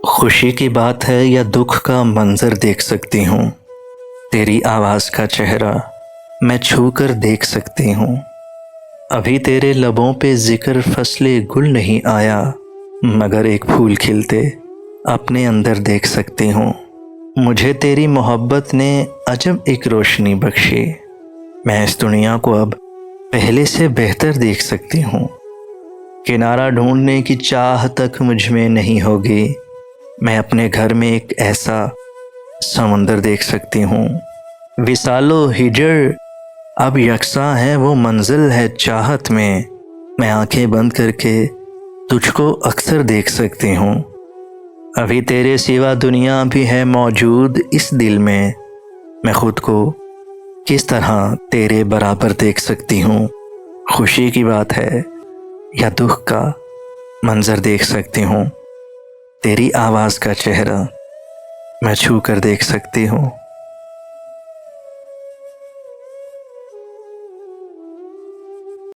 खुशी की बात है या दुख का मंजर देख सकती हूँ। तेरी आवाज़ का चेहरा मैं छू कर देख सकती हूँ। अभी तेरे लबों पे जिक्र फसले गुल नहीं आया, मगर एक फूल खिलते अपने अंदर देख सकती हूँ। मुझे तेरी मोहब्बत ने अजब एक रोशनी बख्शी। मैं इस दुनिया को अब पहले से बेहतर देख सकती हूँ। किनारा ढूंढने की चाह तक मुझ में नहीं होगी। मैं अपने घर में एक ऐसा समुंदर देख सकती हूँ। विसालो हिजर अब यकसा है, वो मंजिल है चाहत में। मैं आंखें बंद करके तुझको अक्सर देख सकती हूँ। अभी तेरे सिवा दुनिया भी है मौजूद इस दिल में। मैं खुद को किस तरह तेरे बराबर देख सकती हूँ। खुशी की बात है या दुख का मंजर देख सकती हूँ। तेरी आवाज़ का चेहरा मैं छू कर देख सकती हूँ।